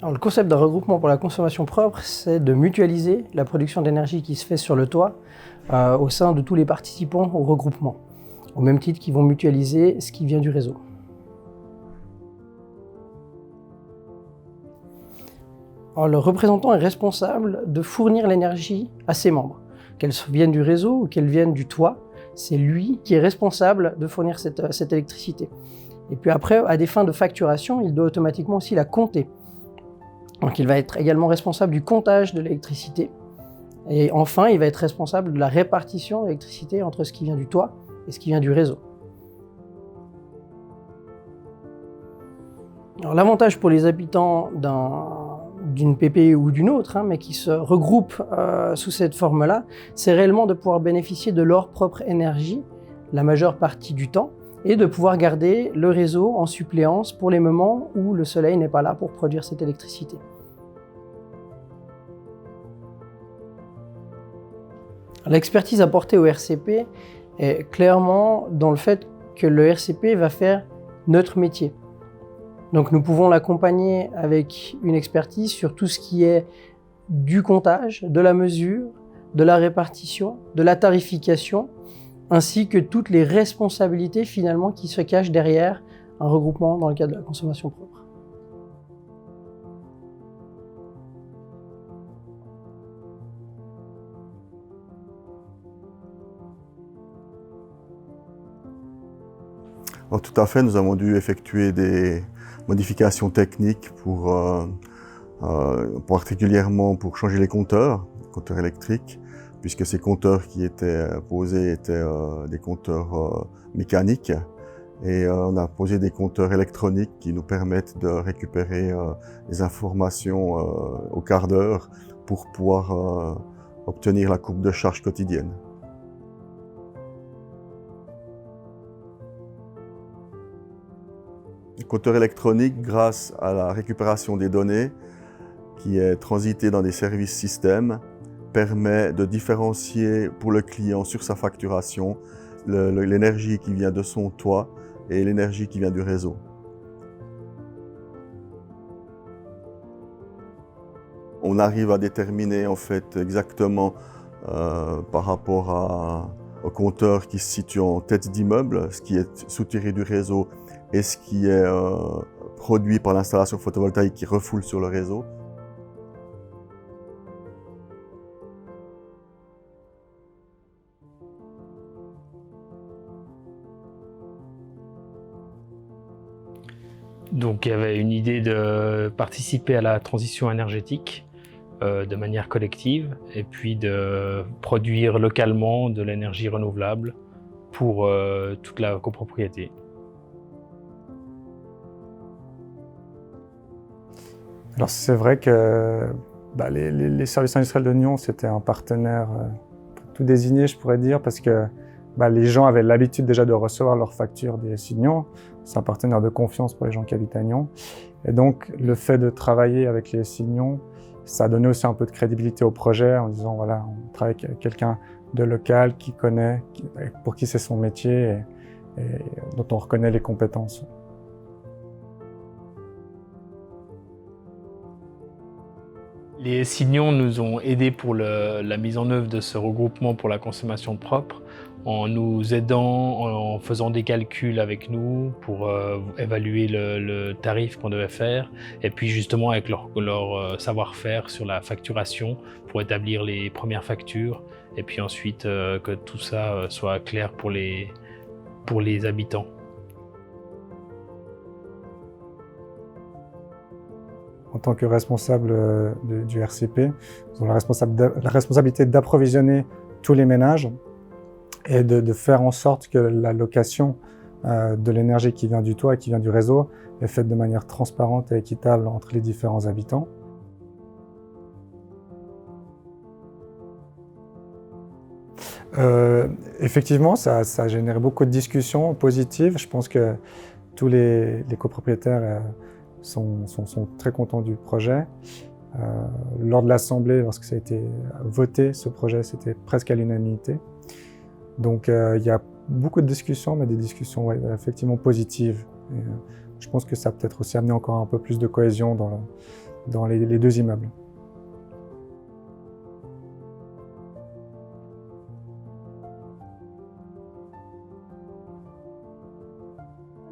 Alors, le concept d'un regroupement pour la consommation propre, c'est de mutualiser la production d'énergie qui se fait sur le toit au sein de tous les participants au regroupement, au même titre qu'ils vont mutualiser ce qui vient du réseau. Alors, le représentant est responsable de fournir l'énergie à ses membres, qu'elle vienne du réseau ou qu'elle vienne du toit. C'est lui qui est responsable de fournir cette électricité. Et puis après, à des fins de facturation, il doit automatiquement aussi la compter. Donc il va être également responsable du comptage de l'électricité. Et enfin, il va être responsable de la répartition de l'électricité entre ce qui vient du toit et ce qui vient du réseau. Alors, l'avantage pour les habitants d'une PPE ou d'une autre, mais qui se regroupent sous cette forme-là, c'est réellement de pouvoir bénéficier de leur propre énergie la majeure partie du temps et de pouvoir garder le réseau en suppléance pour les moments où le soleil n'est pas là pour produire cette électricité. L'expertise apportée au RCP est clairement dans le fait que le RCP va faire notre métier. Donc nous pouvons l'accompagner avec une expertise sur tout ce qui est du comptage, de la mesure, de la répartition, de la tarification, ainsi que toutes les responsabilités finalement qui se cachent derrière un regroupement dans le cadre de la consommation propre. Alors, tout à fait, nous avons dû effectuer des modifications techniques pour particulièrement pour changer les compteurs électriques, puisque ces compteurs qui étaient posés étaient des compteurs mécaniques. Et on a posé des compteurs électroniques qui nous permettent de récupérer les informations au quart d'heure pour pouvoir obtenir la courbe de charge quotidienne. Le compteur électronique, grâce à la récupération des données qui est transitée dans des services systèmes, permet de différencier pour le client sur sa facturation l'énergie qui vient de son toit et l'énergie qui vient du réseau. On arrive à déterminer en fait exactement par rapport au compteur qui se situe en tête d'immeuble, ce qui est soutiré du réseau et ce qui est produit par l'installation photovoltaïque qui refoule sur le réseau. Donc il y avait une idée de participer à la transition énergétique de manière collective et puis de produire localement de l'énergie renouvelable pour toute la copropriété. Alors c'est vrai que les services industriels de Nyon, c'était un partenaire tout désigné, je pourrais dire, parce que les gens avaient l'habitude déjà de recevoir leurs factures des SI de Nyon. C'est un partenaire de confiance pour les gens qui habitent à Nyon. Et donc le fait de travailler avec les SI de Nyon, ça a donné aussi un peu de crédibilité au projet en disant voilà, on travaille avec quelqu'un de local qui connaît, pour qui c'est son métier et dont on reconnaît les compétences. Les SI de Nyon nous ont aidés pour la mise en œuvre de ce regroupement pour la consommation propre, en nous aidant, en faisant des calculs avec nous pour évaluer le tarif qu'on devait faire, et puis justement avec leur savoir-faire sur la facturation pour établir les premières factures, et puis ensuite que tout ça soit clair pour les habitants. En tant que responsable du RCP, nous avons la responsabilité d'approvisionner tous les ménages et de faire en sorte que la location de l'énergie qui vient du toit et qui vient du réseau est faite de manière transparente et équitable entre les différents habitants. Effectivement, ça a généré beaucoup de discussions positives. Je pense que tous les copropriétaires sont très contents du projet. Lors de l'Assemblée, lorsque ça a été voté, ce projet, c'était presque à l'unanimité. Donc il y a beaucoup de discussions, mais des discussions effectivement positives. Et, je pense que ça a peut-être aussi amené encore un peu plus de cohésion dans les 2 immeubles.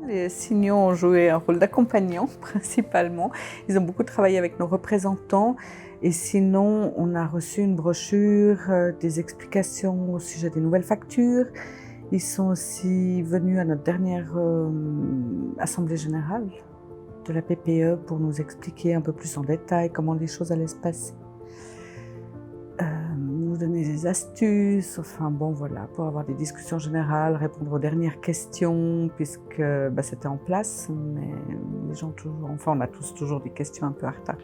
Les signaux ont joué un rôle d'accompagnant principalement. Ils ont beaucoup travaillé avec nos représentants et sinon on a reçu une brochure, des explications au sujet des nouvelles factures. Ils sont aussi venus à notre dernière assemblée générale de la PPE pour nous expliquer un peu plus en détail comment les choses allaient se passer. Nous donner des astuces, enfin bon voilà, pour avoir des discussions générales, répondre aux dernières questions, puisque c'était en place, mais les gens toujours, enfin on a tous toujours des questions un peu à retard.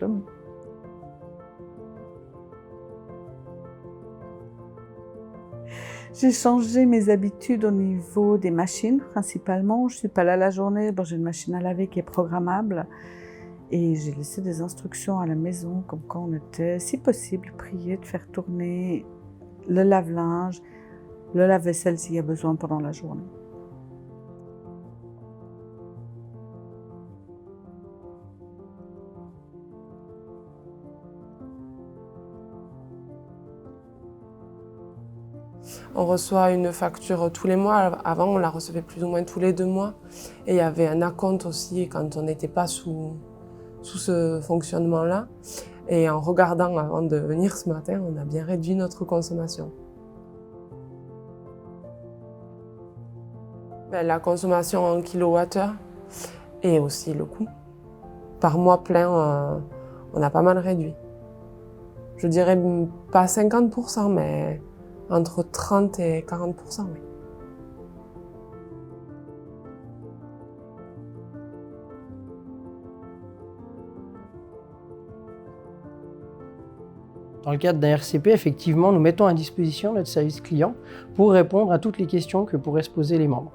J'ai changé mes habitudes au niveau des machines principalement. Je suis pas là la journée, j'ai une machine à laver qui est programmable. Et j'ai laissé des instructions à la maison, comme quand on était, si possible, prié de faire tourner le lave-linge, le lave-vaisselle s'il y a besoin pendant la journée. On reçoit une facture tous les mois. Avant, on la recevait plus ou moins tous les 2 mois. Et il y avait un acompte aussi quand on n'était pas sous ce fonctionnement-là. Et en regardant avant de venir ce matin, on a bien réduit notre consommation. La consommation en kilowattheure et aussi le coût. Par mois plein, on a pas mal réduit. Je dirais pas 50%, mais entre 30 et 40%, oui. Dans le cadre d'un RCP, effectivement, nous mettons à disposition notre service client pour répondre à toutes les questions que pourraient se poser les membres.